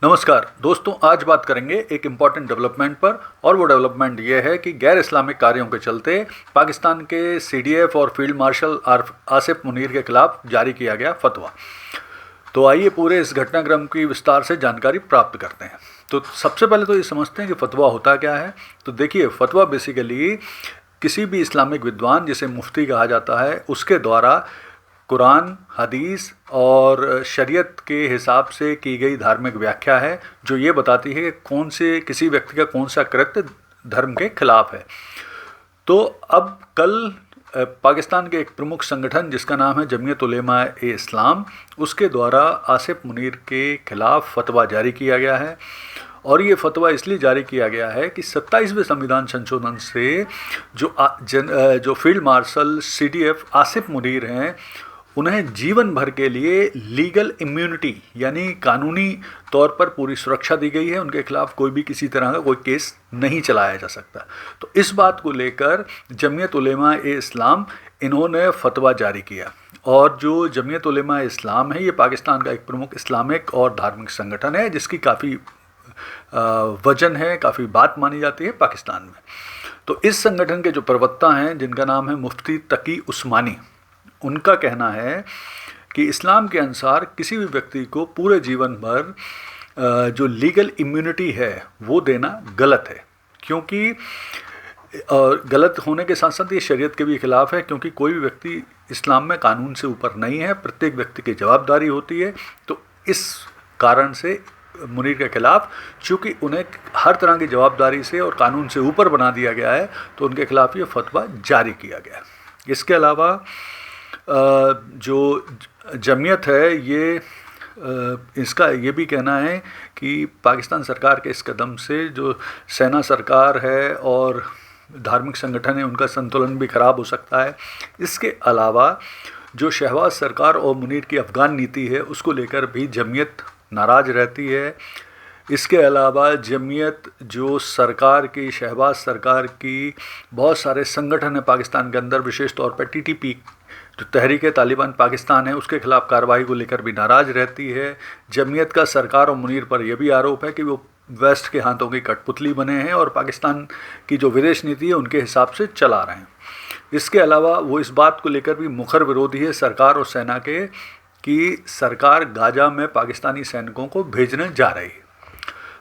नमस्कार दोस्तों, आज बात करेंगे एक इम्पॉर्टेंट डेवलपमेंट पर। और वो डेवलपमेंट ये है कि गैर इस्लामिक कार्यों के चलते पाकिस्तान के सीडीएफ और फील्ड मार्शल आसिफ मुनीर के खिलाफ जारी किया गया फतवा। तो आइए पूरे इस घटनाक्रम की विस्तार से जानकारी प्राप्त करते हैं। तो सबसे पहले तो ये समझते हैं कि फतवा होता क्या है। तो देखिए, फतवा बेसिकली किसी भी इस्लामिक विद्वान, जिसे मुफ्ती कहा जाता है, उसके द्वारा कुरान, हदीस और शरीयत के हिसाब से की गई धार्मिक व्याख्या है, जो ये बताती है कि कौन से किसी व्यक्ति का कौन सा कृत्य धर्म के खिलाफ है। तो अब कल पाकिस्तान के एक प्रमुख संगठन जिसका नाम है जमीयत उलेमा ए इस्लाम, उसके द्वारा आसिफ मुनीर के खिलाफ फतवा जारी किया गया है। और ये फतवा इसलिए जारी किया गया है कि 27वें संविधान संशोधन से जो field marshal CDF Asif Munir हैं, उन्हें जीवन भर के लिए लीगल इम्यूनिटी यानी कानूनी तौर पर पूरी सुरक्षा दी गई है। उनके खिलाफ कोई भी किसी तरह का कोई केस नहीं चलाया जा सकता। तो इस बात को लेकर जमीयत उलेमा ए इस्लाम इन्होंने फतवा जारी किया। और जो जमीयत उलेमा ए इस्लाम है, ये पाकिस्तान का एक प्रमुख इस्लामिक और धार्मिक संगठन है, जिसकी काफ़ी वजन है, काफ़ी बात मानी जाती है पाकिस्तान में। तो इस संगठन के जो प्रवक्ता हैं, जिनका नाम है मुफ्ती तकी उस्मानी, उनका कहना है कि इस्लाम के अनुसार किसी भी व्यक्ति को पूरे जीवन भर जो लीगल इम्यूनिटी है वो देना गलत है, क्योंकि गलत होने के साथ साथ ये शरीयत के भी खिलाफ है, क्योंकि कोई भी व्यक्ति इस्लाम में कानून से ऊपर नहीं है, प्रत्येक व्यक्ति की जवाबदारी होती है। तो इस कारण से मुनीर के खिलाफ, चूँकि उन्हें हर तरह की जवाबदारी से और कानून से ऊपर बना दिया गया है, तो उनके खिलाफ ये फतवा जारी किया गया। इसके अलावा जो जमीयत है, ये इसका ये भी कहना है कि पाकिस्तान सरकार के इस कदम से जो सेना सरकार है और धार्मिक संगठन है, उनका संतुलन भी ख़राब हो सकता है। इसके अलावा जो शहबाज सरकार और मुनीर की अफ़गान नीति है, उसको लेकर भी जमीयत नाराज़ रहती है। इसके अलावा जमीयत जो सरकार की, शहबाज सरकार की बहुत सारे संगठन हैं पाकिस्तान के अंदर, विशेष तौर पर टीटीपी जो तहरीक तालिबान पाकिस्तान है, उसके खिलाफ कार्रवाई को लेकर भी नाराज़ रहती है। जमीयत का सरकार और मुनीर पर यह भी आरोप है कि वो वेस्ट के हाथों की कठपुतली बने हैं और पाकिस्तान की जो विदेश नीति है उनके हिसाब से चला रहे हैं। इसके अलावा वो इस बात को लेकर भी मुखर विरोधी है सरकार और सेना के कि सरकार गाजा में पाकिस्तानी सैनिकों को भेजने जा रही है।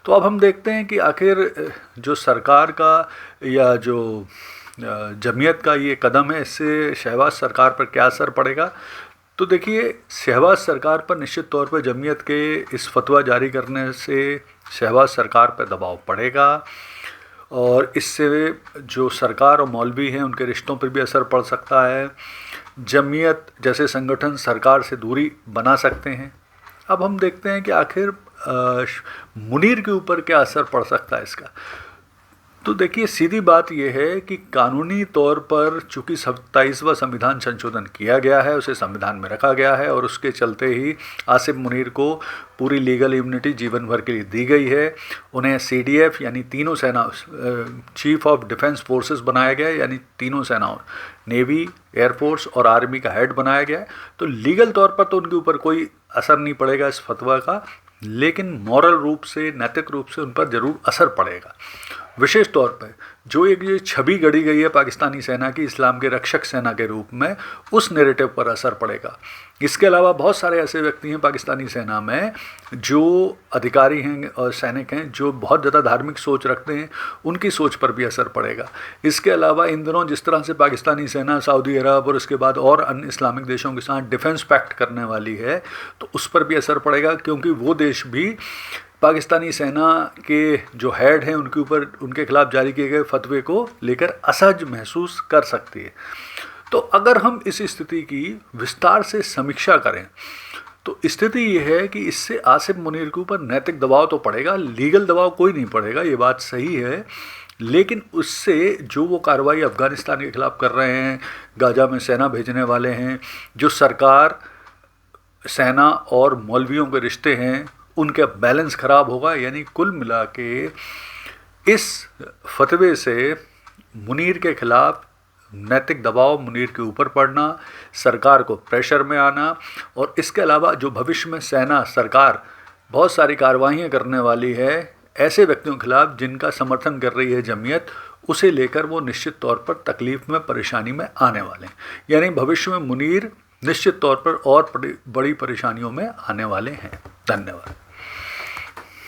तो अब हम देखते हैं कि आखिर जो सरकार का या जो जमीयत का ये कदम है, इससे शहबाज सरकार पर क्या असर पड़ेगा। तो देखिए, शहबाज सरकार पर निश्चित तौर पर जमीयत के इस फतवा जारी करने से शहबाज सरकार पर दबाव पड़ेगा और इससे जो सरकार और मौलवी हैं उनके रिश्तों पर भी असर पड़ सकता है। जमीयत जैसे संगठन सरकार से दूरी बना सकते हैं। अब हम देखते हैं कि आखिर मुनीर के ऊपर क्या असर पड़ सकता है इसका। तो देखिए, सीधी बात यह है कि कानूनी तौर पर चूँकि 27वां संविधान संशोधन किया गया है, उसे संविधान में रखा गया है और उसके चलते ही आसिफ मुनीर को पूरी लीगल इम्यूनिटी जीवन भर के लिए दी गई है। उन्हें सीडीएफ यानी तीनों सेना चीफ ऑफ डिफेंस फोर्सेस बनाया गया है, यानी तीनों सेनाओं नेवी, एयरफोर्स और आर्मी का हेड बनाया गया है। तो लीगल तौर पर तो उनके ऊपर कोई असर नहीं पड़ेगा इस फतवा का, लेकिन मॉरल रूप से, नैतिक रूप से उन पर ज़रूर असर पड़ेगा। विशेष तौर पर जो एक ये छवि गढ़ी गई है पाकिस्तानी सेना की इस्लाम के रक्षक सेना के रूप में, उस नैरेटिव पर असर पड़ेगा। इसके अलावा बहुत सारे ऐसे व्यक्ति हैं पाकिस्तानी सेना में, जो अधिकारी हैं और सैनिक हैं, जो बहुत ज़्यादा धार्मिक सोच रखते हैं, उनकी सोच पर भी असर पड़ेगा। इसके अलावा इन दिनों जिस तरह से पाकिस्तानी सेना सऊदी अरब और उसके बाद और अन्य इस्लामिक देशों के साथ डिफेंस पैक्ट करने वाली है, तो उस पर भी असर पड़ेगा, क्योंकि वो देश भी पाकिस्तानी सेना के जो हेड हैं उनके ऊपर, उनके खिलाफ जारी किए गए फतवे को लेकर असहज महसूस कर सकती है। तो अगर हम इस स्थिति की विस्तार से समीक्षा करें तो स्थिति ये है कि इससे आसिफ मुनीर के ऊपर नैतिक दबाव तो पड़ेगा, लीगल दबाव कोई नहीं पड़ेगा, ये बात सही है। लेकिन उससे जो वो कार्रवाई अफ़गानिस्तान के खिलाफ कर रहे हैं, गाजा में सेना भेजने वाले हैं, जो सरकार, सेना और मौलवियों के रिश्ते हैं, उनका बैलेंस ख़राब होगा। यानी कुल मिला के इस फतवे से मुनीर के खिलाफ नैतिक दबाव मुनीर के ऊपर पड़ना, सरकार को प्रेशर में आना, और इसके अलावा जो भविष्य में सेना, सरकार बहुत सारी कार्रवाइयाँ करने वाली है ऐसे व्यक्तियों के खिलाफ जिनका समर्थन कर रही है जमीयत, उसे लेकर वो निश्चित तौर पर तकलीफ में, परेशानी में आने वाले हैं। यानी भविष्य में मुनीर निश्चित तौर पर और बड़ी परेशानियों में आने वाले हैं। धन्यवाद।